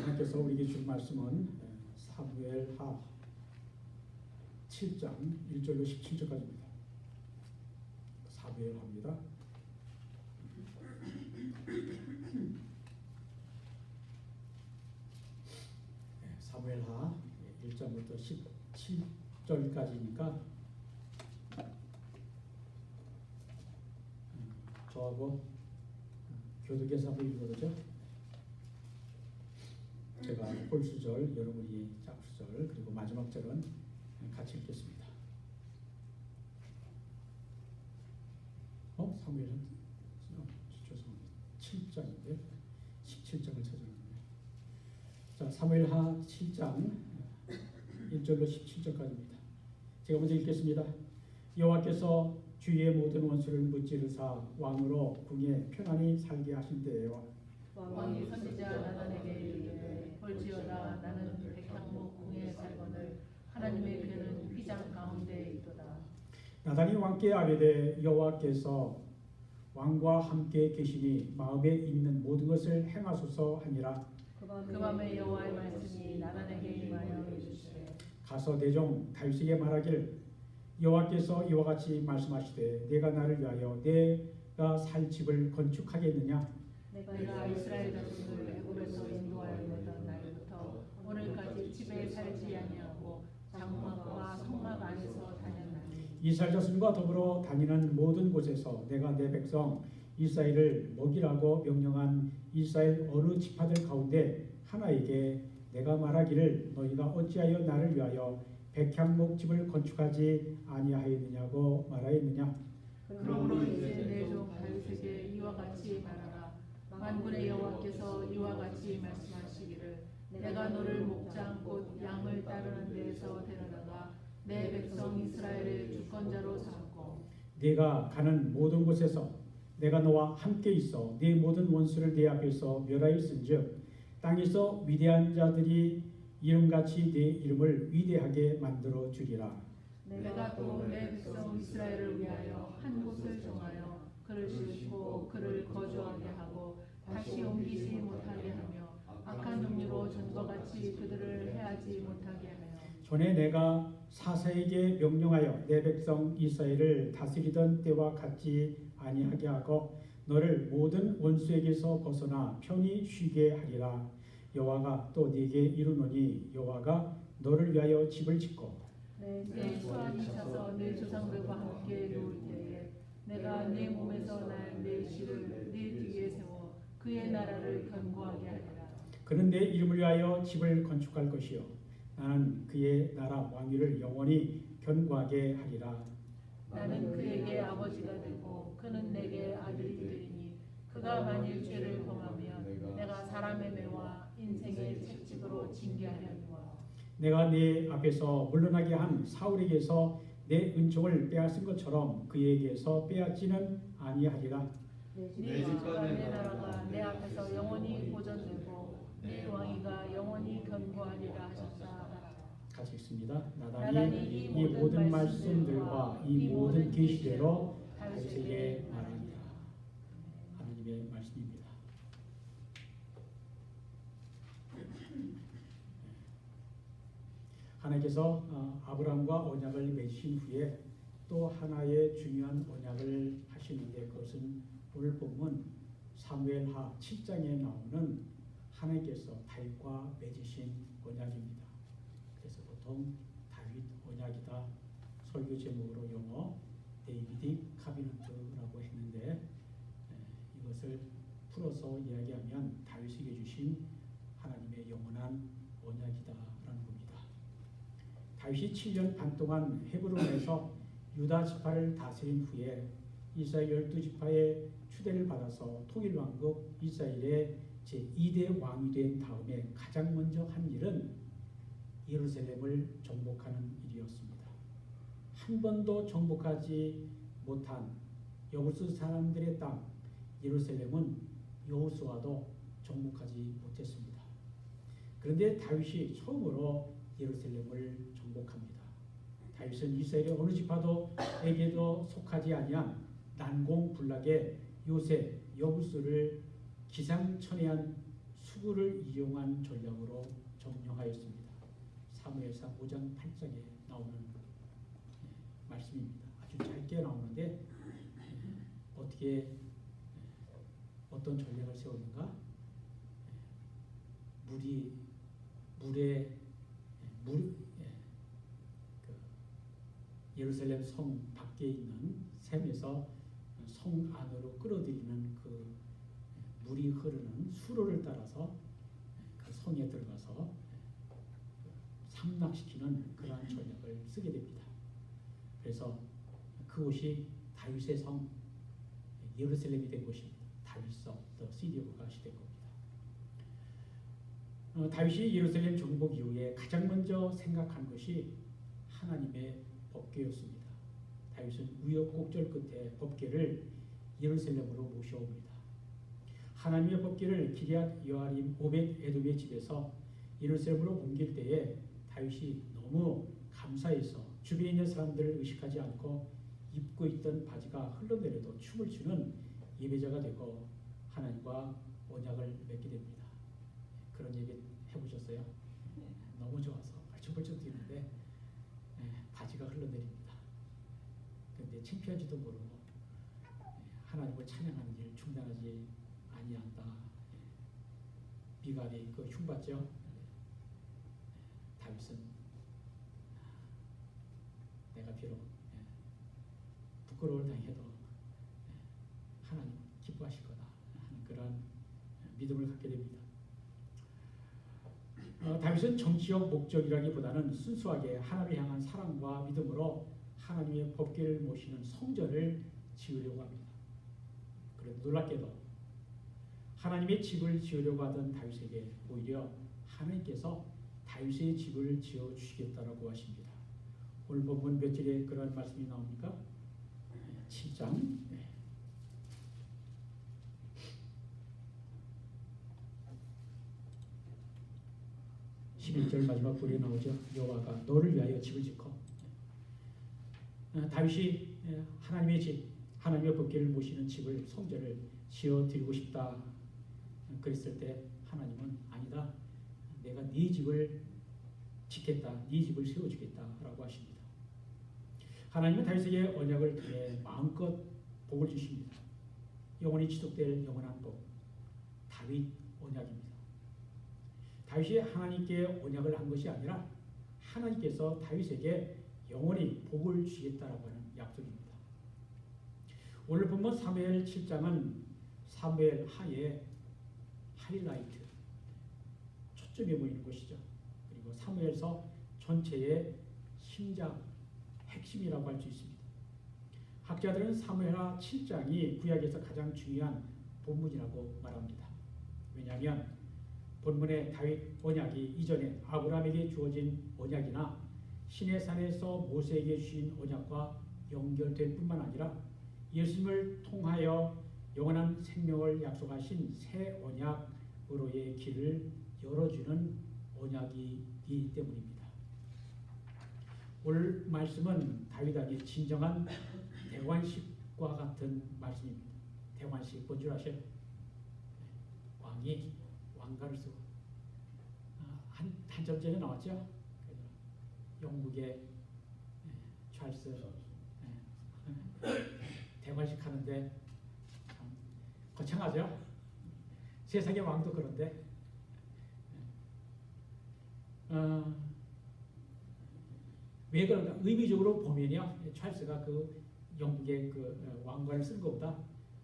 하나님께서 우리에게 준 말씀은 사무엘하 7장 1절로 17절까지입니다. 사무엘하입니다. 사무엘하 1장부터 17절까지니까 저하고 교독에서 한번 읽어보죠. 제가 홀수절, 여러분이 짝수절, 그리고 마지막 절은 같이 읽겠습니다. 사무엘은 죄송합니다. 7장인데 17장을 찾아놨네요. 자, 사무엘하 7장 1절로 17절까지입니다. 제가 먼저 읽겠습니다. 여호와께서 주의 모든 원수를 무찌르사 왕으로 궁에 편안히 살게 하신 때에와 왕이 선지자 나단에게 이르되 볼지어다 나는 백향목 궁에 살거늘 하나님의 괴는 휘장 가운데 있도다. 나단이 왕께 아뢰되 여호와께서 왕과 함께 계시니 마음에 있는 모든 것을 행하소서 하니라. 그 밤에 여호와의 말씀이 나단에게 임하여 이르시되 가서 대종 다윗에게 말하길 여호와께서 이와 같이 말씀하시되 내가 나를 위하여 내가 살 집을 건축하겠느냐. 내가 이스라엘 자손을 애굽에서 인도하였던 날부터 오늘까지 집에 살지 아니하고 장막과 성막 안에서 다녔나니 이스라엘 자손과 더불어 다니는 모든 곳에서 내가 내 백성 이스라엘을 먹이라고 명령한 이스라엘 어느 지파들 가운데 하나에게 내가 말하기를 너희가 어찌하여 나를 위하여 백향목 집을 건축하지 아니하였느냐고 말하였느냐. 그러므로 이제 내 종 다윗에게 이와 같이 말하라. 만군의 여호와께서 이와 같이 말씀하시기를 내가 너를 목장 곧 양을 따르는 데에서 데려다가 내 백성 이스라엘의 주권자로 삼고 네가 가는 모든 곳에서 내가 너와 함께 있어 네 모든 원수를 네 앞에서 멸하였은즉 땅에서 위대한 자들이 이름같이 네 이름을 위대하게 만들어 주리라. 내가 또 내 백성 이스라엘을 위하여 한 곳을 정하여 그를 싣고 그를 거주하게 하고 다시 옮기지 못하게 하며 악한 능류로 전과 같이 그들을 해하지 못하게 하여 전에 내가 사사에게 명령하여 내 백성 이스라엘을 다스리던 때와 같지 아니하게 하고 너를 모든 원수에게서 벗어나 편히 쉬게 하리라. 여호와가 또 네게 이르노니 여호와가 너를 위하여 집을 짓고 내 수완이 차서 내 조상들과 함께 누울 때에 내가 네 몸에서 난 내 씨를 네 뒤에 세워 그의 나라를 견고하게 하리라. 그는 내 이름을 위하여 집을 건축할 것이요 나는 그의 나라 왕위를 영원히 견고하게 하리라. 나는 그에게 아버지가 되고 그는 내게 아들이 되리니 그가 만일 죄를 범하면 내가 사람의 매와 인생의 채찍으로 징계하려니와 내가 네 앞에서 물러나게 한 사울에게서 내 은총을 빼앗은 것처럼 그에게서 빼앗지는 아니하리라. 네 집과 내 나라가 내 앞에서 영원히 보존되고 네 왕위가 영원히 견고하리라 하셨다. 같이 읽습니다. 나단이 이 모든 말씀들과 이 모든 계시대로 다윗에게 말합니다. 하나님의 말씀입니다. 하나님께서 아브라함과 언약을 맺으신 후에 또 하나의 중요한 언약을 하시는데 그것은 오늘 본문 사무엘하 7장에 나오는 하나님께서 다윗과 맺으신 언약입니다. 그래서 보통 다윗 언약이다 설교 제목으로 영어 데이비딕 카비넌트라고 했는데 이것을 풀어서 이야기하면 다윗에게 주신 하나님의 영원한 언약이다라는 겁니다. 다윗이 7년 반 동안 헤브론에서 유다 지파를 다스린 후에 이스라엘 12지파의 추대를 받아서 통일왕국 이스라엘의 제2대 왕이 된 다음에 가장 먼저 한 일은 예루살렘을 정복하는 일이었습니다. 한 번도 정복하지 못한 여부스 사람들의 땅 예루살렘은 여호수아도 정복하지 못했습니다. 그런데 다윗이 처음으로 예루살렘을 정복합니다. 다윗은 이스라엘의 어느 지파도에게도 속하지 아니한 난공불락의 요새 여부스를 기상천외한 수구를 이용한 전략으로 점령하였습니다. 사무엘상 5장 8장에 나오는 말씀입니다. 아주 짧게 나오는데 어떻게 어떤 전략을 세웠는가? 예루살렘 성 밖에 있는 샘에서 성 안으로 끌어들이는 그 물이 흐르는 수로를 따라서 그 성에 들어가서 함락시키는 그러한 전략을 쓰게 됩니다. 그래서 그곳이 다윗의 성 예루살렘이 된 곳입니다. 다윗성, 더 시티 오브 갓이 된 겁니다. 다윗이 예루살렘 정복 이후에 가장 먼저 생각한 것이 하나님의 법궤였습니다. 다윗은 우여곡절 끝에 법궤를 예루살렘으로 모셔옵니다. 하나님의 법궤를 기럇 여아림 오벳 에돔의 집에서 예루살렘으로 옮길 때에 다윗이 너무 감사해서 주변에 있는 사람들을 의식하지 않고 입고 있던 바지가 흘러내려도 춤을 추는 예배자가 되고 하나님과 언약을 맺게 됩니다. 그런 얘기 해보셨어요? 너무 좋아서 벌쩍벌쩍 뛰는데 바지가 흘러내립니다. 그런데 창피하지도 모르고 하나님을 찬양하는 일 중단하지 아니한다. 미갈이 그 흉봤죠. 다윗은 내가 비록 부끄러움을 당해도 하나님 기뻐하실 거다 하는 그런 믿음을 갖게 됩니다. 다윗은 정치적 목적이라기보다는 순수하게 하나님을 향한 사랑과 믿음으로 하나님의 법궤를 모시는 성전을 지으려고 합니다. 그런데 놀랍게도 하나님의 집을 지으려고 하던 다윗에게 오히려 하나님께서 다윗의 집을 지어 주시겠다라고 하십니다. 오늘 본문 몇 절에 그런 말씀이 나옵니까? 7장 11절 마지막 부분에 나오죠. 여호와가 너를 위하여 집을 짓고 다윗이 하나님의 집, 하나님의 법궤를 모시는 집을 성전을 지어 드리고 싶다 그랬을 때 하나님은 아니다. 내가 네 집을 짓겠다. 네 집을 세워주겠다라고 하십니다. 하나님은 다윗에게 언약을 통해 마음껏 복을 주십니다. 영원히 지속될 영원한 복, 다윗 언약입니다. 다윗이 하나님께 언약을 한 것이 아니라 하나님께서 다윗에게 영원히 복을 주시겠다라고 하는 약속입니다. 오늘 본문 사무엘 7장은 사무엘 하의 하이라이트, 초점이 보이는 것이죠. 그리고 사무엘서 전체의 심장, 핵심이라고 할 수 있습니다. 학자들은 사무엘하 7장이 구약에서 가장 중요한 본문이라고 말합니다. 왜냐하면 본문의 다윗 언약이 이전에 아브라함에게 주어진 언약이나 시내산에서 모세에게 주신 언약과 연결될 뿐만 아니라 예수님을 통하여 영원한 생명을 약속하신 새 언약으로의 길을 열어주는 언약이기 때문입니다. 오늘 말씀은 다윗에게 진정한 대관식과 같은 말씀입니다. 대관식 뭔 줄 아세요? 왕이 왕가를 쓰고 한참 전에 나왔죠. 영국의 찰스 대관식 하는데 참 거창하죠. 세상의 왕도 그런데 왜 그런가? 의미적으로 보면요, 찰스가 그 영국의 그 왕관을 쓴 것보다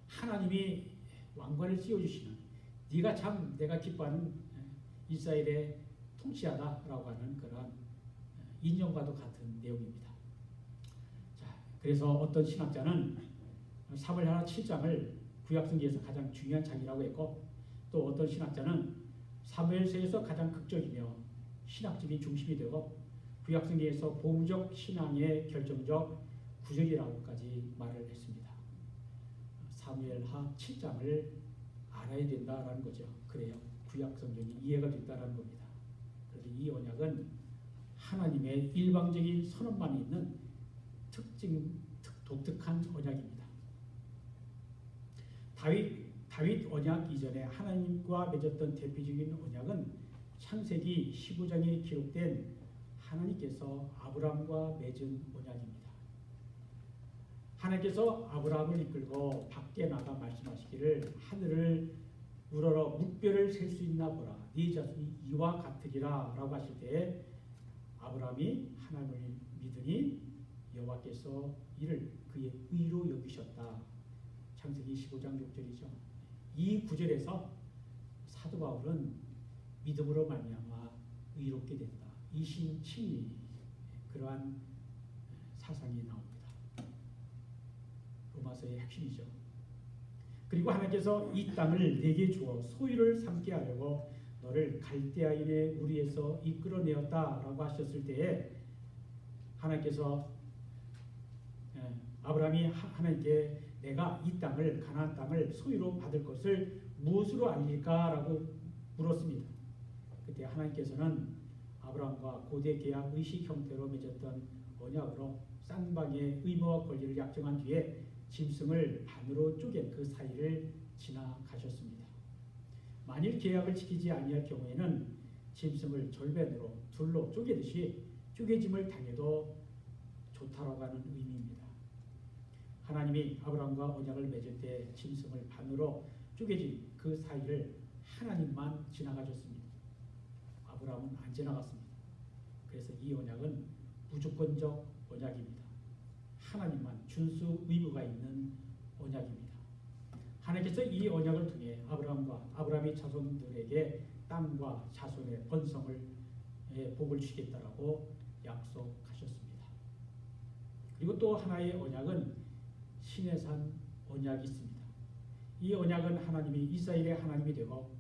하나님이 왕관을 씌워주시는 네가 참 내가 기뻐하는 이스라엘의 통치하다라고 하는 그런 인정과도 같은 내용입니다. 자, 그래서 어떤 신학자는 사무엘하 7장을 구약성경에서 가장 중요한 장이라고 했고, 또 어떤 신학자는 사무엘서에서 가장 극적이며 신학적인 중심이 되고 구약성경에서 보험적 신앙의 결정적 구절이라고까지 말을 했습니다. 사무엘하 7장을 알아야 된다라는 거죠. 그래야 구약성경이 이해가 된다라는 겁니다. 그래서 이 언약은 하나님의 일방적인 선언만 있는 독특한 언약입니다. 다윗 언약 이전에 하나님과 맺었던 대표적인 언약은 창세기 15장에 기록된 하나님께서 아브라함과 맺은 언약입니다. 하나님께서 아브라함을 이끌고 밖에 나가 말씀하시기를 하늘을 우러러 묵별을 셀 수 있나 보라. 네 자손이 이와 같으리라 라고 하실 때에 아브라함이 하나님을 믿으니 여호와께서 이를 그의 의로 여기셨다. 창세기 15장 6절이죠. 이 구절에서 사도 바울은 믿음으로 말미암아 의롭게 된다. 이신칭의 그러한 사상이 나옵니다. 로마서의 핵심이죠. 그리고 하나님께서 이 땅을 내게 주어 소유를 삼게 하려고 너를 갈대아인의 우리에서 이끌어내었다라고 하셨을 때에 하나님께서 아브라함이 하나님께 내가 이 땅을 가나안 땅을 소유로 받을 것을 무엇으로 알릴까라고 물었습니다. 그때 하나님께서는 아브라함과 고대 계약 의식 형태로 맺었던 언약으로 쌍방의 의무와 권리를 약정한 뒤에 짐승을 반으로 쪼갠 그 사이를 지나가셨습니다. 만일 계약을 지키지 아니할 경우에는 짐승을 절반으로 둘로 쪼개듯이 쪼개짐을 당해도 좋다라고 하는 의미입니다. 하나님이 아브라함과 언약을 맺을 때 짐승을 반으로 쪼개진 그 사이를 하나님만 지나가셨습니다. 아브라함은 안 지나갔습니다. 그래서 이 언약은 무조건적 언약입니다. 하나님만 준수 의무가 있는 언약입니다. 하나님께서 이 언약을 통해 아브라함과 아브라함의 자손들에게 땅과 자손의 번성을 복을 주겠다라고 약속하셨습니다. 그리고 또 하나의 언약은 시내산 언약이 있습니다. 이 언약은 하나님이 이스라엘의 하나님이 되고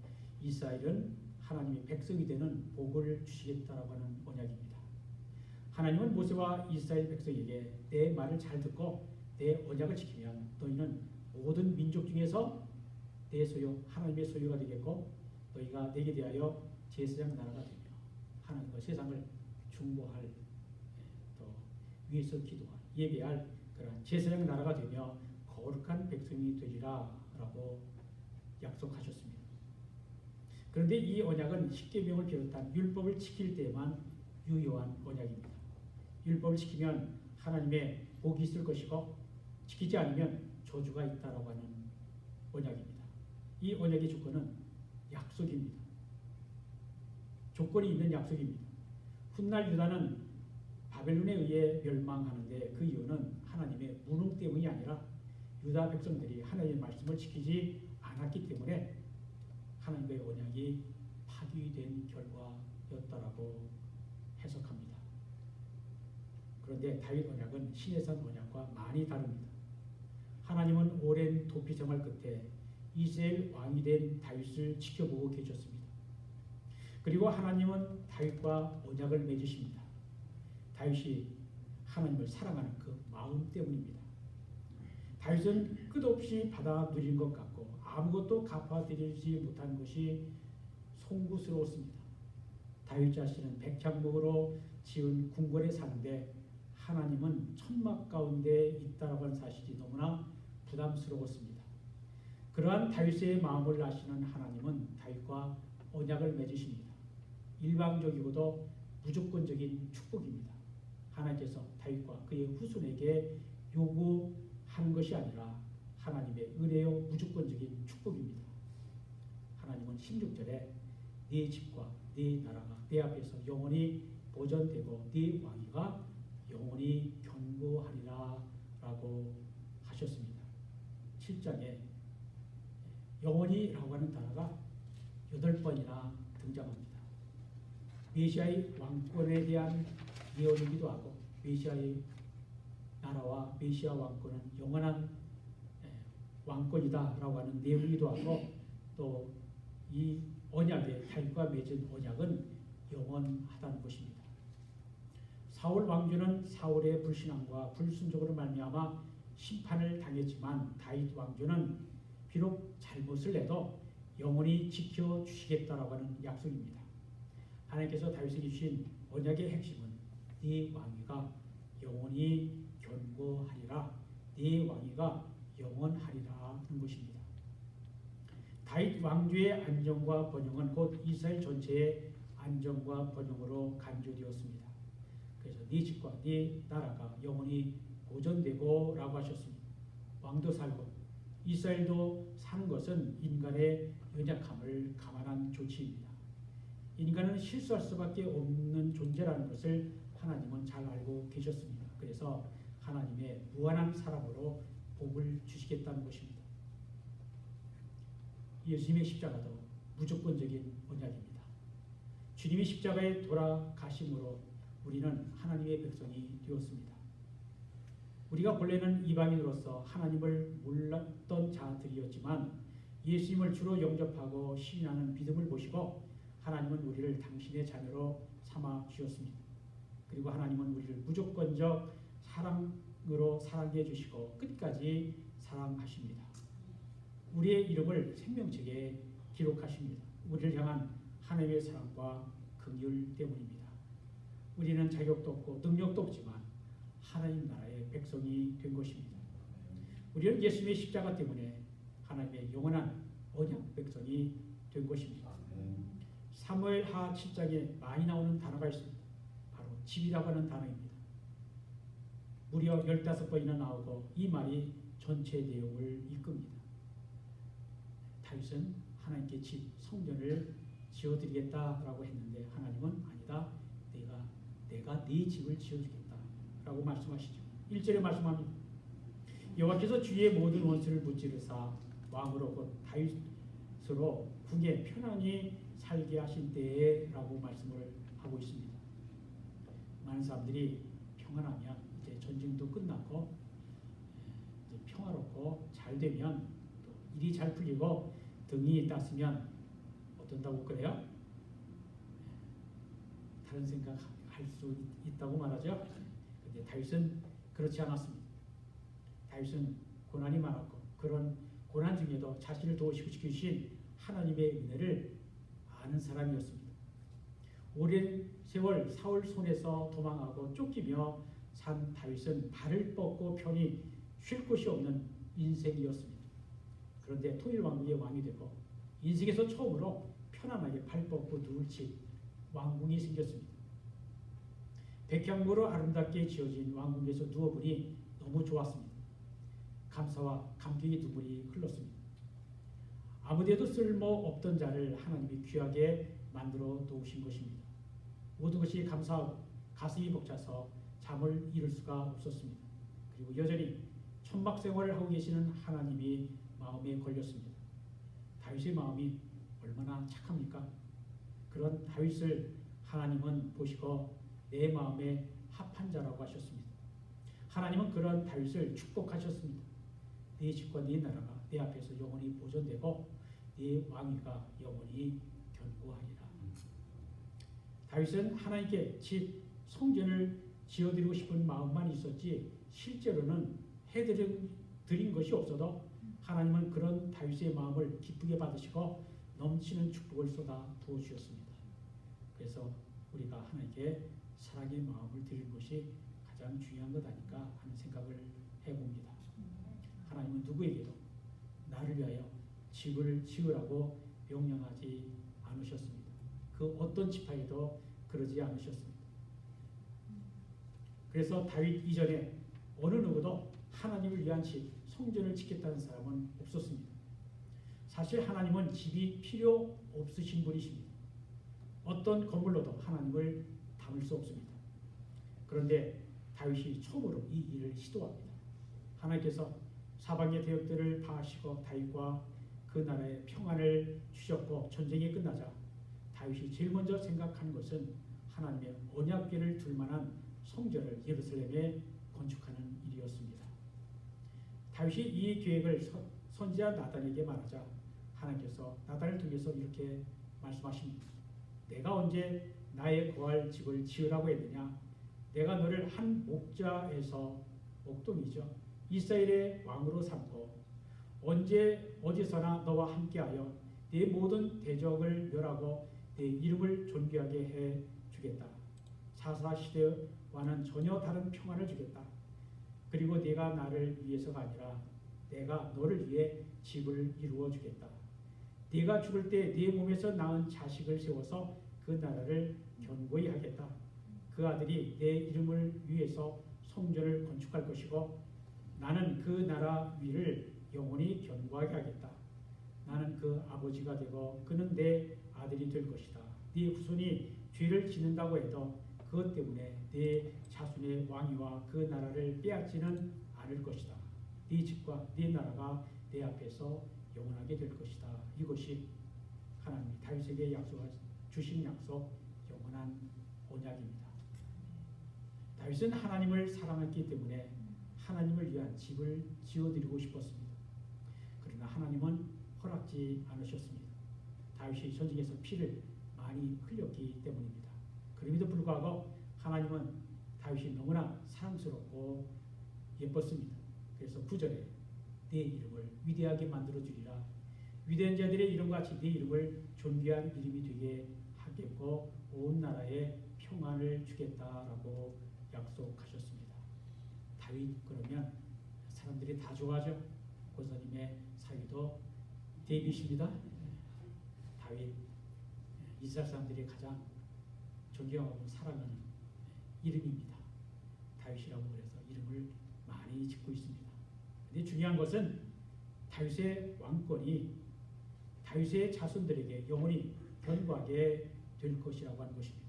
이스라엘은 하나님의 백성이 되는 복을 주시겠다라고 하는 언약입니다. 하나님은 모세와 이스라엘 백성에게 내 말을 잘 듣고 내 언약을 지키면 너희는 모든 민족 중에서 내 소유, 하나님의 소유가 되겠고 너희가 내게 대하여 제사장 나라가 되며 하나님과 세상을 중보할 또 위에서 기도할 예배할 그런 제사장 나라가 되며 거룩한 백성이 되리라 라고 약속하셨습니다. 그런데 이 언약은 십계명을 비롯한 율법을 지킬 때만 유효한 언약입니다. 율법을 지키면 하나님의 복이 있을 것이고 지키지 않으면 저주가 있다라고 하는 언약입니다. 이 언약의 조건은 약속입니다. 조건이 있는 약속입니다. 훗날 유다는 바벨론에 의해 멸망하는데 그 이유는 하나님의 무능 때문이 아니라 유다 백성들이 하나님의 말씀을 지키지 않았기 때문에 하나님과의 언약이 파기된 결과였다라고 해석합니다. 그런데 다윗 언약은 시내산 언약과 많이 다릅니다. 하나님은 오랜 도피 생활 끝에 이스라엘 왕이 된 다윗을 지켜보고 계셨습니다. 그리고 하나님은 다윗과 언약을 맺으십니다. 다윗이 하나님을 사랑하는 그 마음 때문입니다. 다윗은 끝없이 받아 누린 것 같고 아무것도 갚아드리지 못한 것이 송구스러웠습니다. 다윗 자신은 백향목으로 지은 궁궐에 사는데 하나님은 천막 가운데 있다라고 하는 사실이 너무나 부담스러웠습니다. 그러한 다윗의 마음을 아시는 하나님은 다윗과 언약을 맺으십니다. 일방적이고도 무조건적인 축복입니다. 하나님께서 다윗과 그의 후손에게 요구하는 것이 아니라 하나님의 은혜요 무조건적인 축복입니다. 하나님은 16절에 네 집과 네 나라가 내 앞에서 영원히 보존되고 네 왕위가 영원히 견고하리라 라고 하셨습니다. 7장에 영원히라고 하는 단어가 8번이나 등장합니다. 메시아의 왕권에 대한 예언이기도 하고 메시아의 나라와 메시아 왕권은 영원한 왕권이다라고 하는 내용이기도 하고 또 이 언약의 다윗과 맺은 언약은 영원하다는 것입니다. 사울 왕조는 사울의 불신앙과 불순종으로 말미암아 심판을 당했지만 다윗 왕조는 비록 잘못을 해도 영원히 지켜주시겠다라고 하는 약속입니다. 하나님께서 다윗에게 주신 언약의 핵심은 네 왕위가 영원히 견고하리라, 네 왕위가 영원하리라 하는 것입니다. 다윗 왕조의 안정과 번영은 곧 이스라엘 전체의 안정과 번영으로 간주되었습니다. 그래서 네 집과 네 나라가 영원히 보존되고 라고 하셨습니다. 왕도 살고 이스라엘도 사는 것은 인간의 연약함을 감안한 조치입니다. 인간은 실수할 수밖에 없는 존재라는 것을 하나님은 잘 알고 계셨습니다. 그래서 하나님의 무한한 사랑으로 복을 주시겠다는 것입니다. 예수님의 십자가도 무조건적인 언약입니다. 주님이 십자가에 돌아가심으로 우리는 하나님의 백성이 되었습니다. 우리가 본래는 이방인으로서 하나님을 몰랐던 자들이었지만 예수님을 주로 영접하고 신인하는 믿음을 보시고 하나님은 우리를 당신의 자녀로 삼아 주셨습니다. 그리고 하나님은 우리를 무조건적 사랑으로 사랑해 주시고 끝까지 사랑하십니다. 우리의 이름을 생명책에 기록하십니다. 우리를 향한 하나님의 사랑과 긍휼 때문입니다. 우리는 자격도 없고 능력도 없지만 하나님 나라의 백성이 된 것입니다. 우리는 예수님의 십자가 때문에 하나님의 영원한 언약 백성이 된 것입니다. 사무엘하 7장에 많이 나오는 단어가 있습니다. 바로 집이라고 하는 단어입니다. 무려 15번이나 나오고 이 말이 전체 내용을 이끕니다. 다윗은 하나님께 집, 성전을 지어드리겠다라고 했는데 하나님은 아니다. 내가 네 집을 지어주겠다라고 말씀하시죠. 1절에 말씀합니다. 여호와께서 주의 모든 원수를 무찌르사 왕으로 곧 다윗으로 궁에 편안히 살게 하신 때에라고 말씀을 하고 있습니다. 많은 사람들이 평안하면 이제 전쟁도 끝나고 이제 평화롭고 잘 되면 또 일이 잘 풀리고 등이 땄으면 어떤다고 그래요? 다른 생각할 수 있다고 말하죠. 그런데 다윗은 그렇지 않았습니다. 다윗은 고난이 많았고 그런 고난 중에도 자신을 도우시고 하나님의 은혜를 아는 사람이었습니다. 오랜 세월 사울 손에서 도망하고 쫓기며 산 다윗은 발을 뻗고 편히 쉴 곳이 없는 인생이었습니다. 그런데 통일 왕국의 왕이 되고 인생에서 처음으로 편안하게 발 뻗고 누울 집 왕궁이 생겼습니다. 백향모로 아름답게 지어진 왕궁에서 누워보니 너무 좋았습니다. 감사와 감격의 눈물이 흘렀습니다. 아무데도 쓸모없던 자를 하나님이 귀하게 만들어 놓으신 것입니다. 모든 것이 감사하고 가슴이 벅차서 잠을 이룰 수가 없었습니다. 그리고 여전히 천막 생활을 하고 계시는 하나님이 마음에 걸렸습니다. 다윗의 마음이 얼마나 착합니까? 그런 다윗을 하나님은 보시고 내 마음에 합한 자라고 하셨습니다. 하나님은 그런 다윗을 축복하셨습니다. 네 집과 네 나라가 내 앞에서 영원히 보존되고 네 왕위가 영원히 견고하리라. 다윗은 하나님께 집, 성전을 지어드리고 싶은 마음만 있었지 실제로는 해드린 것이 없어도 하나님은 그런 다윗의 마음을 기쁘게 받으시고 넘치는 축복을 쏟아 부어 주셨습니다. 그래서 우리가 하나님께 사랑의 마음을 드리는 것이 가장 중요한 것 아닌가 하는 생각을 해봅니다. 하나님은 누구에게도 나를 위하여 집을 지으라고 명령하지 않으셨습니다. 그 어떤 지파에도 그러지 않으셨습니다. 그래서 다윗 이전에 어느 누구도 하나님을 위한 집, 성전을 짓겠다는 사람은 없었습니다. 사실 하나님은 집이 필요 없으신 분이십니다. 어떤 건물로도 하나님을 담을 수 없습니다. 그런데 다윗이 처음으로 이 일을 시도합니다. 하나님께서 사방의 대역들을 다 하시고 다윗과 그 나라에 평안을 주셨고 전쟁이 끝나자 다윗이 제일 먼저 생각하는 것은 하나님의 언약궤를 둘 만한 성전을 예루살렘에 건축하는 일이었습니다. 다윗이 이 계획을 선지자 나단에게 말하자 하나님께서 나단을 통해서 이렇게 말씀하십니다. 내가 언제 나의 거할 집을 지으라고 했느냐? 내가 너를 한 목자에서 목동이죠. 이스라엘의 왕으로 삼고 언제 어디서나 너와 함께하여 네 모든 대적을 멸하고 네 이름을 존귀하게 해 주겠다. 사사 시대와는 전혀 다른 평안을 주겠다. 그리고 네가 나를 위해서가 아니라 내가 너를 위해 집을 이루어 주겠다. 네가 죽을 때 네 몸에서 낳은 자식을 세워서 그 나라를 견고히 하겠다. 그 아들이 내 이름을 위해서 성전을 건축할 것이고 나는 그 나라 위를 영원히 견고하게 하겠다. 나는 그 아버지가 되고 그는 내 아들이 될 것이다. 네 후손이 죄를 짓는다고 해도 그것 때문에 네 자손의 왕위와 그 나라를 빼앗지는 않을 것이다. 네 집과 네 나라가 내 앞에서 영원하게 될 것이다. 이것이 하나님이 다윗에게 주신 약속, 영원한 언약입니다. 다윗은 하나님을 사랑했기 때문에 하나님을 위한 집을 지어드리고 싶었습니다. 그러나 하나님은 허락지 않으셨습니다. 다윗이 전쟁에서 피를 많이 흘렸기 때문입니다. 그럼에도 불구하고 하나님은 다윗이 너무나 사랑스럽고 예뻤습니다. 그래서 9절에 내 이름을 위대하게 만들어주리라. 위대한 자들의 이름같이 내 이름을 존귀한 이름이 되게 하겠고 온 나라에 평안을 주겠다라고 약속하셨습니다. 다윗 그러면 사람들이 다 좋아하죠. 권사님의 사위도 데이빗입니다. 다윗 이스라엘 사람들이 가장 존경하고 사랑하는 이름입니다. 다윗이라고 그래서 이름을 많이 짓고 있습니다. 근데 중요한 것은 다윗의 왕권이 다윗의 자손들에게 영원히 견고하게 될 것이라고 하는 것입니다.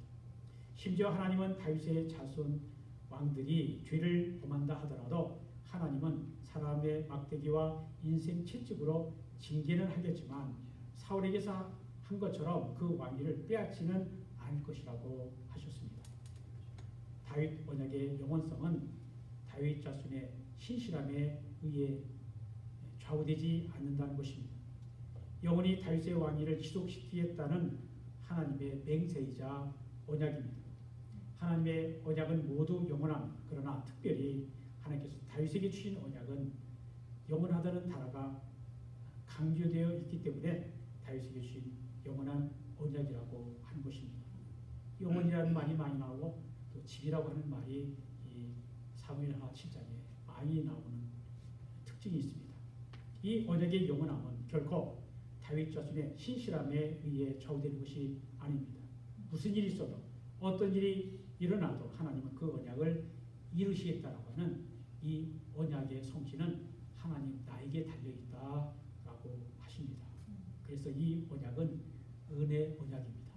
심지어 하나님은 다윗의 자손 왕들이 죄를 범한다 하더라도 하나님은 사람의 막대기와 인생 채찍으로 징계는 하겠지만 사울에게서 한 것처럼 그 왕위를 빼앗지는 않을 것이라고 하셨습니다. 다윗 언약의 영원성은 다윗 자손의 신실함에 의해 좌우되지 않는다는 것입니다. 영원히 다윗의 왕위를 지속시키겠다는 하나님의 맹세이자 언약입니다. 하나님의 언약은 모두 영원함, 그러나 특별히 하나님께서 다윗에게 주신 언약은 영원하다는 단어가 강조되어 있기 때문에 다윗에게 주신 영원한 언약이라고 하는 것입니다. 영원이라는 말이 많이 나오고 또 집이라고 하는 말이 이 사무엘하 7장에 많이 나오는 특징이 있습니다. 이 언약의 영원함은 결코 다윗 자손의 신실함에 의해 좌우되는 것이 아닙니다. 무슨 일이 있어도 어떤 일이 일어나도 하나님은 그 언약을 이루시겠다라고 하는 이 언약의 성취는 하나님 나에게 달려있다라고 하십니다. 그래서 이 언약은 은혜 언약입니다.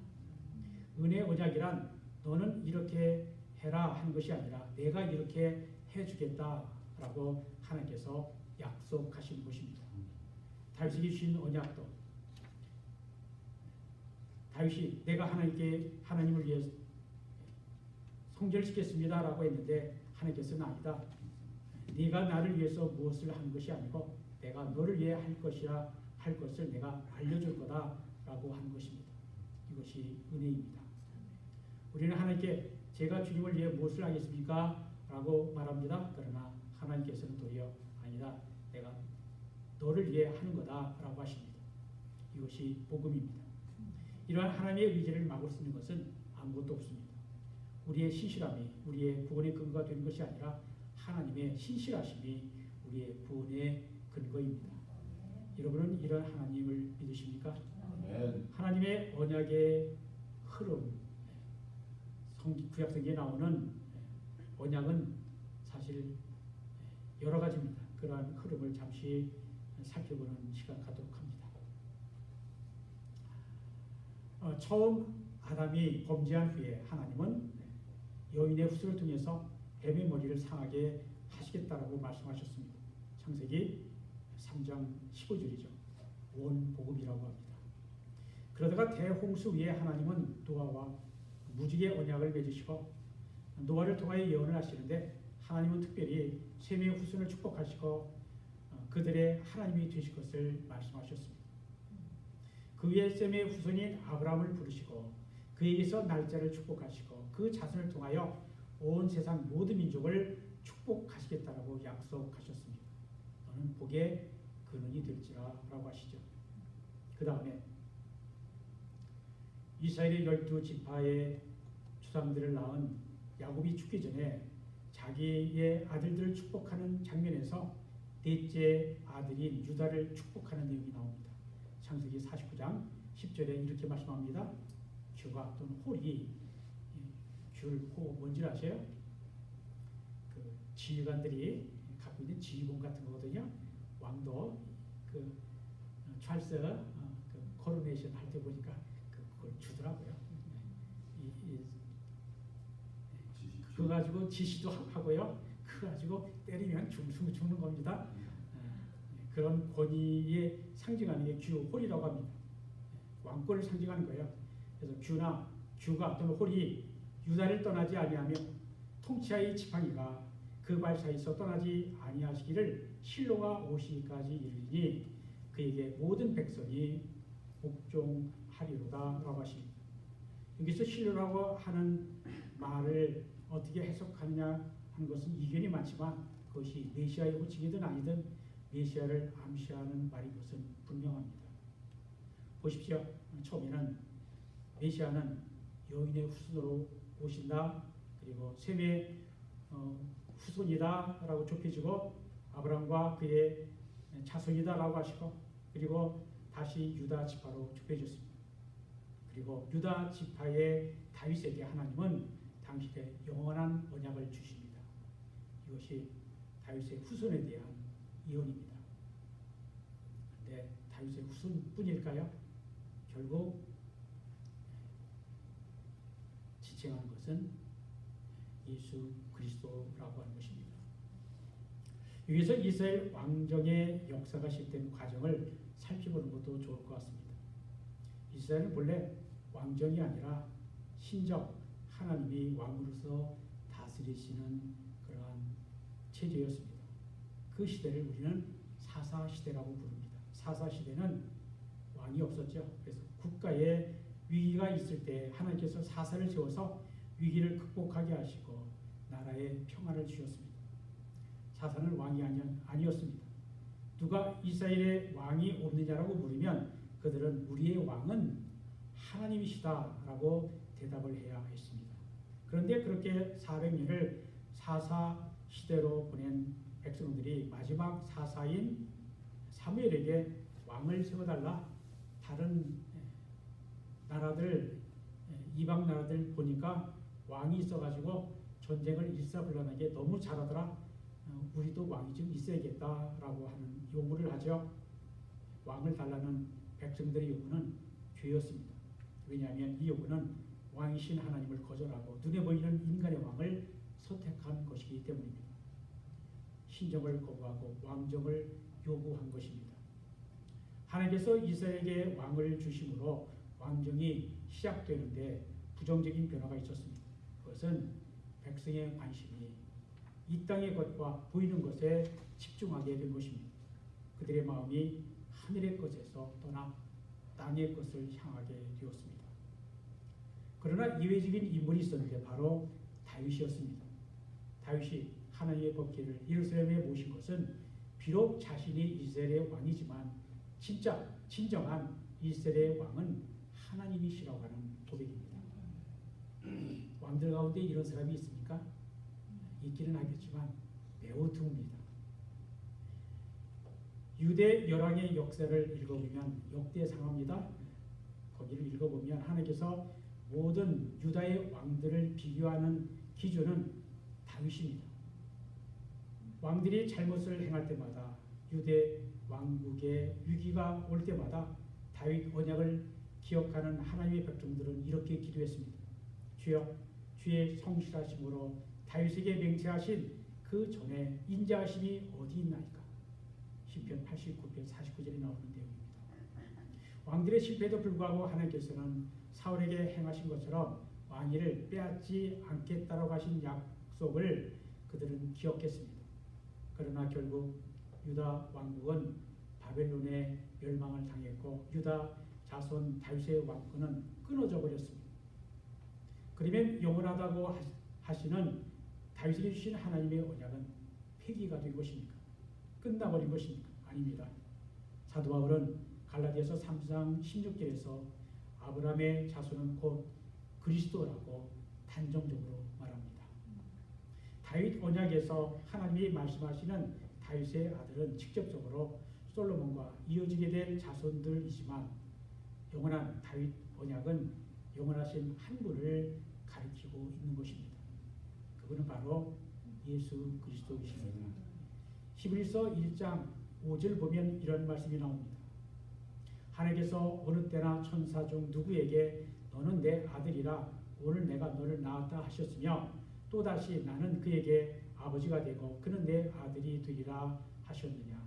은혜 언약이란 너는 이렇게 해라 하는 것이 아니라 내가 이렇게 해주겠다라고 하나님께서 약속하신 것입니다. 다윗에게 주신 언약도 다윗이 내가 하나님을 위해 성결시켰습니다라고 했는데 하나님께서는 아니다. 네가 나를 위해서 무엇을 한 것이 아니고 내가 너를 위해 할 것을 내가 알려줄 거다라고 한 것입니다. 이것이 은혜입니다. 우리는 하나님께 제가 주님을 위해 무엇을 하겠습니까? 라고 말합니다. 그러나 하나님께서는 도리어 아니다. 내가 너를 위해 하는 거다라고 하십니다. 이것이 복음입니다. 이러한 하나님의 의지를 막을 수 있는 것은 아무것도 없습니다. 우리의 신실함이 우리의 구원의 근거가 되는 것이 아니라 하나님의 신실하심이 우리의 구원의 근거입니다. 여러분은 이런 하나님을 믿으십니까? 하나님의 언약의 흐름, 구약성경에 나오는 언약은 사실 여러 가지입니다. 그러한 흐름을 잠시 살펴보는 시간 갖도록 합니다. 처음 아담이 범죄한 후에 하나님은 여인의 후손을 통해서 뱀의 머리를 상하게 하시겠다라고 말씀하셨습니다. 창세기 3장 15절이죠. 원복음이라고 합니다. 그러다가 대홍수 위에 하나님은 노아와 무지개 언약을 맺으시고 노아를 통하여 예언을 하시는데 하나님은 특별히 셈의 후손을 축복하시고 그들의 하나님이 되실 것을 말씀하셨습니다. 그 위에 셈의 후손인 아브라함을 부르시고 그에게서 날짜를 축복하시고 그 자손을 통하여 온 세상 모든 민족을 축복하시겠다라고 약속하셨습니다. 너는 복의 근원이 될지라라고 하시죠. 그 다음에 이스라엘의 12지파의 조상들을 낳은 야곱이 죽기 전에 자기의 아들들을 축복하는 장면에서 넷째 아들인 유다를 축복하는 내용이 나옵니다. 창세기 49장 10절에 이렇게 말씀합니다. 큐가 또는 홀이 귤호 뭔지 아세요? 그 지휘관들이 갖고 있는 지휘봉 같은 거거든요. 왕도 그 찰스 그 코로네이션 할 때 보니까 그걸 주더라고요. 그거 가지고 지시도 하고요. 그거 가지고 때리면 죽는 겁니다. 그런 권위에 상징하는 게 규, 홀이라고 합니다. 왕권을 상징하는 거예요. 그래서 규가 또는 홀이 유다를 떠나지 아니하며 통치하의 지팡이가 그 발 사이에서 떠나지 아니하시기를 실로가 오시기까지 이르리니 그에게 모든 백성이 복종하리로다라고 하십니다. 여기서 실로라고 하는 말을 어떻게 해석하느냐 하는 것은 이견이 많지만 그것이 메시아의 호칭이든 아니든 메시아를 암시하는 말인 것은 분명합니다. 보십시오. 처음에는 메시아는 여인의 후손으로 오신다. 그리고 셈의 후손이다 라고 좁혀지고 아브라함과 그의 자손이다 라고 하시고 그리고 다시 유다 지파로 좁혀졌습니다. 그리고 유다 지파의 다윗에게 하나님은 당신의 영원한 언약을 주십니다. 이것이 다윗의 후손에 대한 예언입니다. 그런데 다윗의 후손뿐일까요? 결국 지칭하는 것은 예수 그리스도라고 하는 것입니다. 여기서 이스라엘 왕정의 역사가 시작된 과정을 살펴보는 것도 좋을 것 같습니다. 이스라엘은 본래 왕정이 아니라 신적 하나님이 왕으로서 다스리시는 그러한 체제였습니다. 그 시대를 우리는 사사시대라고 부릅니다. 사사시대는 왕이 없었죠. 그래서 국가에 위기가 있을 때 하나님께서 사사를 세워서 위기를 극복하게 하시고 나라에 평화를 주셨습니다. 사사는 왕이 아니었습니다. 누가 이스라엘의 왕이 없느냐라고 물으면 그들은 우리의 왕은 하나님이시다라고 대답을 해야 했습니다. 그런데 그렇게 400년을 사사시대로 보낸 백성들이 마지막 사사인 사무엘에게 왕을 세워달라. 다른 나라들 이방 나라들 보니까 왕이 있어가지고 전쟁을 일사불란하게 너무 잘하더라. 우리도 왕이 좀 있어야겠다라고 하는 요구를 하죠. 왕을 달라는 백성들의 요구는 죄였습니다. 왜냐하면 이 요구는 왕이신 하나님을 거절하고 눈에 보이는 인간의 왕을 선택한 것이기 때문입니다. 신정을 거부하고 왕정을 요구한 것입니다. 하나님께서 이스라엘에게 왕을 주심으로 왕정이 시작되는데 부정적인 변화가 있었습니다. 그것은 백성의 관심이 이 땅의 것과 보이는 것에 집중하게 된 것입니다. 그들의 마음이 하늘의 것에서 떠나 땅의 것을 향하게 되었습니다. 그러나 이외적인 인물이 있었는데 바로 다윗이었습니다. 다윗이 하나님의 법궤를 예루살렘에 모신 것은 비록 자신이 이스라엘의 왕이지만 진정한 이스라엘의 왕은 하나님이시라고 하는 고백입니다. 왕들 가운데 이런 사람이 있습니까? 있기는 하겠지만 매우 드뭅니다. 유대 열왕의 역사를 읽어보면 역대상합니다. 거기를 읽어보면 하나님께서 모든 유다의 왕들을 비교하는 기준은 다윗입니다. 왕들이 잘못을 행할 때마다 유대 왕국의 위기가 올 때마다 다윗 언약을 기억하는 하나님의 백성들은 이렇게 기도했습니다. 주여, 주의 성실하심으로 다윗에게 맹세하신 그 전에 인자하심이 어디 있나이까? 시편 89편 49절에 나오는 내용입니다. 왕들의 실패에도 불구하고 하나님께서는 사울에게 행하신 것처럼 왕위를 빼앗지 않겠다라고 하신 약속을 그들은 기억했습니다. 그러나 결국 유다 왕국은 바벨론의 멸망을 당했고 유다 자손 다윗의 왕권은 끊어져 버렸습니다. 그러면 영원하다고 하시는 다윗에게 주신 하나님의 언약은 폐기가 된 것입니까? 끝나버린 것입니까? 아닙니다. 사도 바울은 갈라디아서 3장 16절에서 아브라함의 자손은 곧 그리스도라고 단정적으로 말합니다. 다윗 언약에서 하나님이 말씀하시는 다윗의 아들은 직접적으로 솔로몬과 이어지게 될 자손들이지만 영원한 다윗 언약은 영원하신 한 분을 가리키고 있는 것입니다. 그분은 바로 예수 그리스도이십니다. 히브리서 1장 5절 보면 이런 말씀이 나옵니다. 하나님께서 어느 때나 천사 중 누구에게 너는 내 아들이라 오늘 내가 너를 낳았다 하셨으며 또다시 나는 그에게 아버지가 되고 그는 내 아들이 되리라 하셨느냐.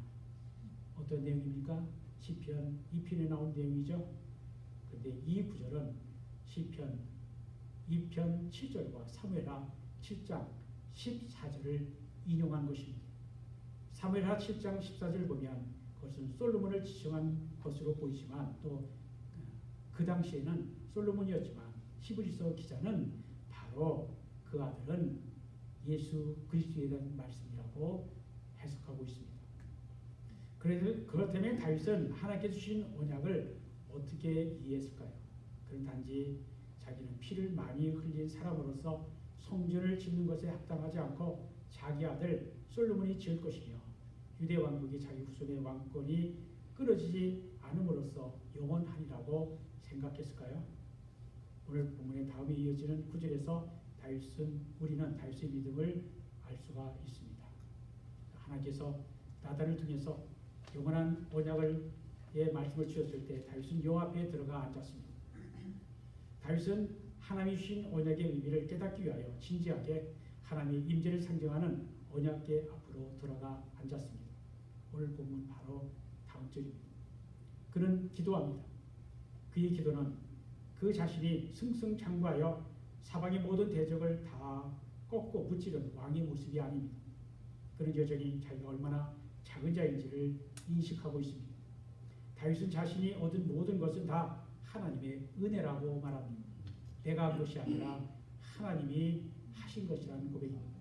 어떤 내용입니까? 시편 2편에 나온 내용이죠. 그런데 이 구절은 시편 2편 7절과 사무엘하 7장 14절을 인용한 것입니다. 사무엘하 7장 14절 보면 그것은 솔로몬을 지칭한 것으로 보이지만 또 그 당시에는 솔로몬이었지만 히브리서 기자는 바로 그 아들은 예수 그리스도에 대한 말씀이라고 해석하고 있습니다. 그렇다면 다윗은 하나님께서 주신 언약을 어떻게 이해했을까요? 그는 단지 자기는 피를 많이 흘린 사람으로서 성전을 짓는 것에 합당하지 않고 자기 아들 솔로몬이 지을 것이며 유대 왕국이 자기 후손의 왕권이 끊어지지 않음으로써 영원하리라고 생각했을까요? 오늘 본문의 다음에 이어지는 9절에서 우리는 다윗의 믿음을 알 수가 있습니다. 하나님께서 나단을 통해서 영원한 언약을 말씀을 주셨을 때 다윗은 여호와 앞에 들어가 앉았습니다. 다윗은 하나님이 주신 언약의 의미를 깨닫기 위하여 진지하게 하나님의 임재를 상징하는 언약궤 앞으로 들어가 앉았습니다. 오늘 본문 바로 다음 절입니다. 그는 기도합니다. 그의 기도는 그 자신이 승승장구하여 사방의 모든 대적을 다 꺾고 무찌른 왕의 모습이 아닙니다. 그는 여전히 자기가 얼마나 작은 자인지를 인식하고 있습니다. 다윗은 자신이 얻은 모든 것은 다 하나님의 은혜라고 말합니다. 내가 한 것이 아니라 하나님이 하신 것이라는 고백입니다.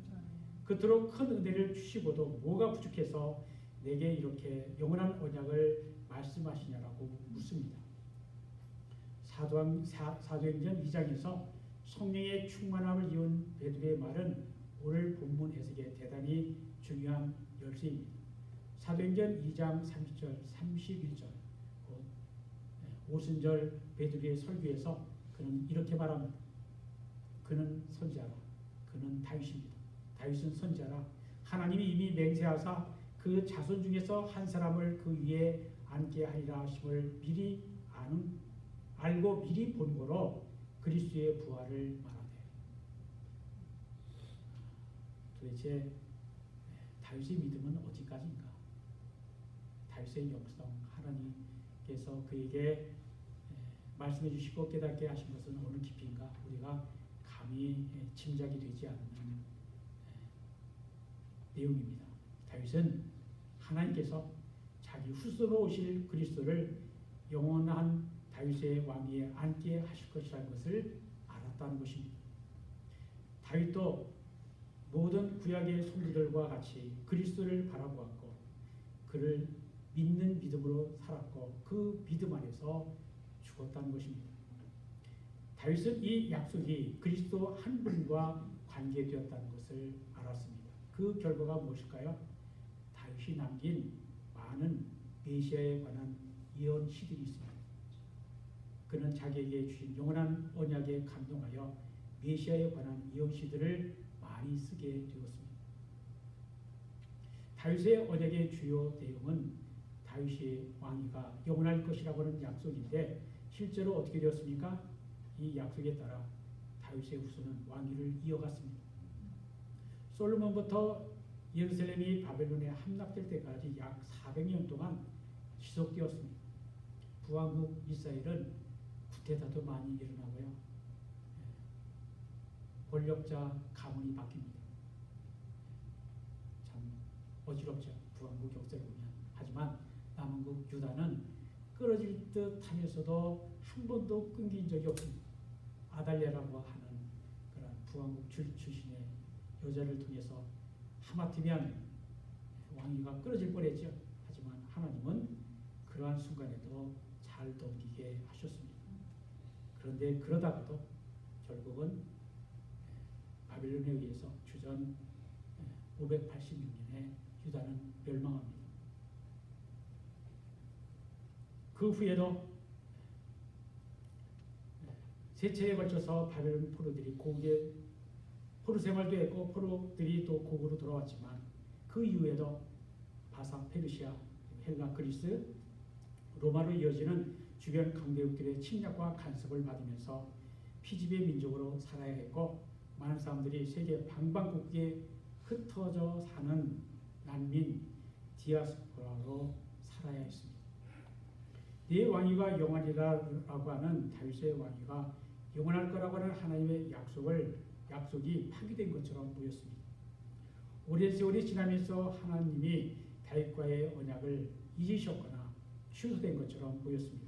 그토록 큰 은혜를 주시고도 뭐가 부족해서 내게 이렇게 영원한 언약을 말씀하시냐라고 묻습니다. 사도행전 2장에서 성령의 충만함을 이룬 베드로의 말은 오늘 본문 해석에 대단히 중요한 열쇠입니다. 사도행전 2장 30절, 31절 오순절 베드로의 설교에서 그는 이렇게 말합니다. 그는 선지자라. 그는 다윗입니다. 다윗은 선지자라. 하나님이 이미 맹세하사 그 자손 중에서 한 사람을 그 위에 앉게 하리라 하심을 미리 알고 미리 본 거로 그리스도의 부활을 말하되. 도대체 다윗의 믿음은 어디까지인가? 다윗의 영성, 하나님께서 그에게 말씀해 주시고 깨닫게 하신 것은 어느 깊이인가? 우리가 감히 짐작이 되지 않는 내용입니다. 다윗은 하나님께서 자기 후손으로 오실 그리스도를 영원한 다윗의 왕위에 앉게 하실 것이라는 것을 알았다는 것입니다. 다윗도 모든 구약의 성도들과 같이 그리스도를 바라보았고 그를 믿는 믿음으로 살았고 그 믿음 안에서 죽었다는 것입니다. 다윗은 이 약속이 그리스도 한 분과 관계되었다는 것을 알았습니다. 그 결과가 무엇일까요? 다윗이 남긴 많은 메시아에 관한 예언 시들이 있습니다. 그는 자기에게 주신 영원한 언약에 감동하여 메시아에 관한 예언 시들을 많이 쓰게 되었습니다. 다윗의 언약의 주요 내용은 다윗의 왕위가 영원할 것이라고 하는 약속인데 실제로 어떻게 되었습니까? 이 약속에 따라 다윗의 후손은 왕위를 이어갔습니다. 솔로몬부터 예루살렘이 바벨론에 함락될 때까지 약 400년 동안 지속되었습니다. 부왕국 이스라엘은 구테타도 많이 일어나고요. 권력자 가문이 바뀝니다. 참 어지럽죠. 부왕국 역사를 보면. 하지만 남왕국 유다는 끊어질 듯 하면서도 한 번도 끊긴 적이 없습니다. 아달랴라고 하는 그런 부왕국 출신의 여자를 통해서 하마터면 왕위가 끊어질 뻔했죠. 하지만 하나님은 그러한 순간에도 잘 넘기게 하셨습니다. 그런데 그러다가도 결국은 바벨론에 의해서 주전 586년에 유다는 멸망합니다. 그 후에도 세 차례에 걸쳐서 바벨론 포로들이 고국에 포로 생활도 했고 포로들이 또 고국으로 돌아왔지만 그 이후에도 바사, 페르시아, 헬라, 그리스, 로마로 이어지는 주변 강대국들의 침략과 간섭을 받으면서 피지배 민족으로 살아야 했고 많은 사람들이 세계 방방곡곡에 흩어져 사는 난민 디아스포라로 살아야 했습니다. 네 왕위가 영원이라고 하는 다윗의 왕위가 영원할 거라고 하는 하나님의 약속이 파기된 것처럼 보였습니다. 오랜 세월이 지나면서 하나님이 다윗과의 언약을 잊으셨거나 취소된 것처럼 보였습니다.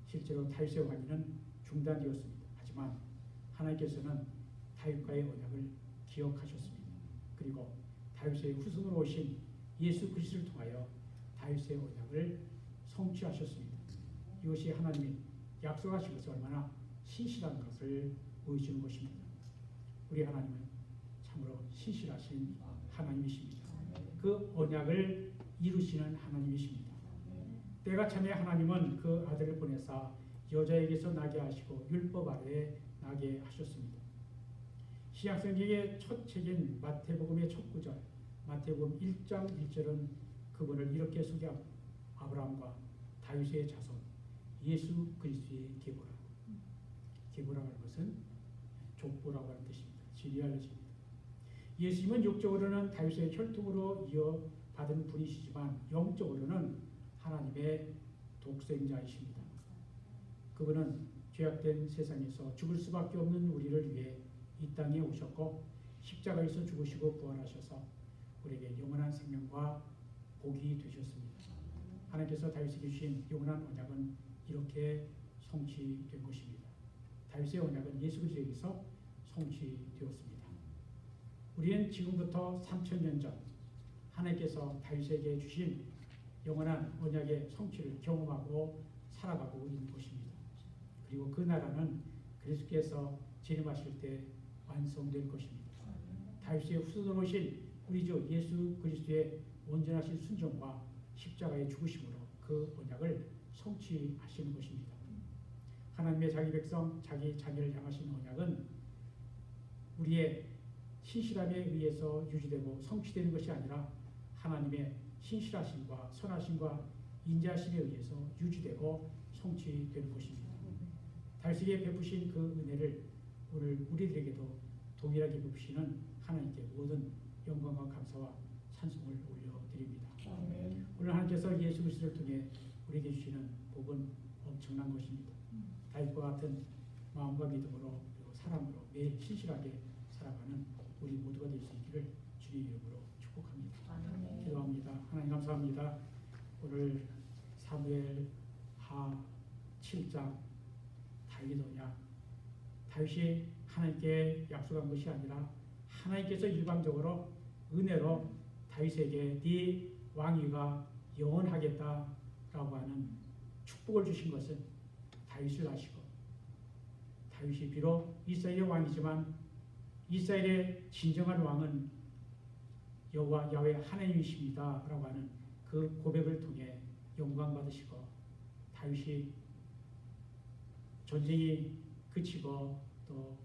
실제로 다윗의 왕위는 중단되었습니다. 하지만 하나님께서는 다윗과의 언약을 기억하셨습니다. 그리고 다윗의 후손으로 오신 예수 그리스도를 통하여 다윗의 언약을 성취하셨습니다. 이것이 하나님이 약속하신 것이 얼마나 신실한 것을 보여주는 것입니다. 우리 하나님은 참으로 신실하신 하나님이십니다. 그 언약을 이루시는 하나님이십니다. 때가 참에 하나님은 그 아들을 보내사 여자에게서 나게 하시고 율법 아래에 나게 하셨습니다. 신약성경의 첫 책인 마태복음의 첫 구절, 마태복음 1장 1절은 그분을 이렇게 소개합니다. 아브라함과 다윗의 자손 예수 그리스도의 계보라. 계보라고 하는 것은 족보라고 하는 뜻입니다. 지리알려집니다. 예수님은 육적으로는 다윗의 혈통으로 이어받은 분이시지만 영적으로는 하나님의 독생자이십니다. 그분은 죄악된 세상에서 죽을 수밖에 없는 우리를 위해 이 땅에 오셨고 십자가에서 죽으시고 부활하셔서 우리에게 영원한 생명과 복이 되셨습니다. 하나님께서 다윗에게 주신 영원한 언약은 이렇게 성취된 것입니다. 다윗의 언약은 예수 그리스도에게서 성취되었습니다. 우리는 지금부터 3000년 전 하나님께서 다윗에게 주신 영원한 언약의 성취를 경험하고 살아가고 있는 것입니다. 그리고 그 나라는 그리스도께서 재림하실 때 완성될 것입니다. 다윗의 후손으로 오신 우리 주 예수 그리스도의 온전하신 순종과 십자가의 죽으심으로 그 언약을 성취하시는 것입니다. 하나님의 자기 백성, 자기 자녀를 향하신 언약은 우리의 신실함에 의해서 유지되고 성취되는 것이 아니라 하나님의 신실하심과 선하심과 인자하심에 의해서 유지되고 성취되는 것입니다. 다윗에게 베푸신 그 은혜를 오늘 우리들에게도 동일하게 베푸시는 하나님께 모든 영광과 감사와 찬송을 올려드립니다. 오늘 하나님께서 예수 그리스도를 통해 우리에게 주시는 복은 엄청난 것입니다. 다윗과 같은 마음과 믿음으로 그리고 사랑으로 매일 신실하게 살아가는 우리 모두가 될 수 있기를 주님 이름으로 축복합니다. 기도합니다. 하나님 감사합니다. 오늘 사무엘 하 7장 다윗 언약, 다윗이 하나님께 약속한 것이 아니라 하나님께서 일방적으로 은혜로 다윗에게 네 왕위가 영원하겠다라고 하는 축복을 주신 것은 다윗을 아시고 다윗이 비록 이스라엘의 왕이지만 이스라엘의 진정한 왕은 여호와 야훼 하나님이십니다라고 하는 그 고백을 통해 영광 받으시고 다윗이 전쟁이 그치고 또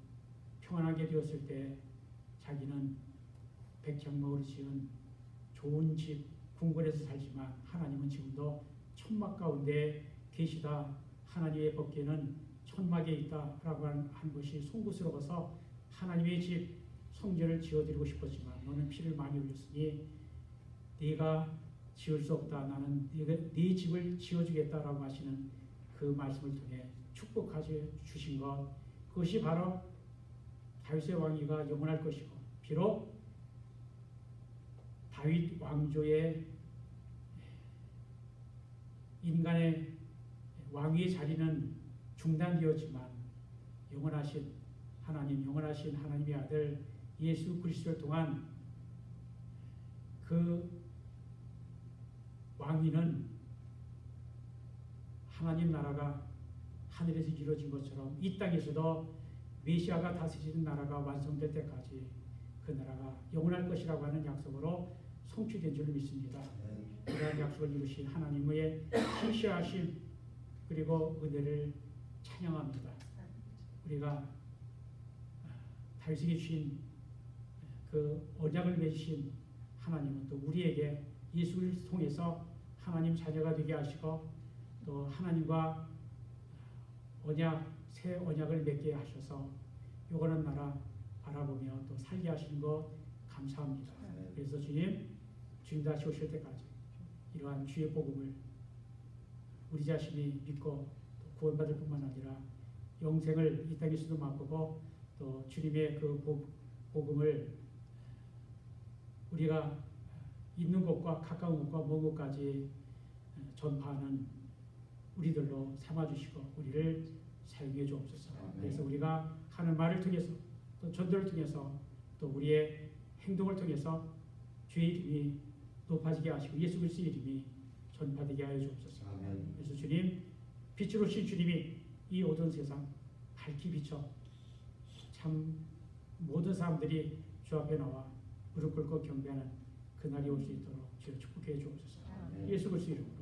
평안하게 되었을 때 자기는 백향목으로 지은 좋은 집 궁궐에서 살지만 하나님은 지금도 천막 가운데 계시다. 하나님의 법궤는 천막에 있다라고 하는 것이 송구스러워서 하나님의 집 성전을 지어드리고 싶었지만 너는 피를 많이 흘렸으니 네가 지을 수 없다. 나는 네 집을 지어주겠다라고 하시는 그 말씀을 통해 축복하여 주신 것, 그것이 바로 다윗의 왕위가 영원할 것이고 비록 다윗 왕조의 인간의 왕위의 자리는 중단되었지만 영원하신 하나님, 영원하신 하나님의 아들 예수 그리스도를 통한 그 왕위는 하나님 나라가 하늘에서 이루어진 것처럼 이 땅에서도 메시아가 다스리는 나라가 완성될 때까지 그 나라가 영원할 것이라고 하는 약속으로 성취된 줄 믿습니다. 그러한 약속을 이루신 하나님의 신실하신 그리고 은혜를 찬양합니다. 우리가 다윗에게 주신 그 언약을 맺으신 하나님은 또 우리에게 예수를 통해서 하나님 자녀가 되게 하시고 또 하나님과 새 언약을 맺게 하셔서 요거는 나라 바라보며 또 살게 하시는 것 감사합니다. 그래서 주님 다시 오실 때까지 이러한 주의 복음을 우리 자신이 믿고 또 구원받을 뿐만 아니라 영생을 이 땅에서도 맛보고 또 주님의 그 복음을 우리가 있는 곳과 가까운 곳과 먼 곳까지 전파하는 우리들로 삼아주시고 우리를 사용해 주옵소서. 그래서 우리가 하는 말을 통해서 또 전도를 통해서 또 우리의 행동을 통해서 주의 이름이 높아지게 하시고 예수 그리스도의 이름이 전파되게 하여 주옵소서. 그래서 주님, 빛으로 오신 주님이 이 어두운 세상 밝히 비춰 참 모든 사람들이 주 앞에 나와 무릎 꿇고 경배하는 그날이 올 수 있도록 주여 축복해 주옵소서. 예수 그리스도 이름으로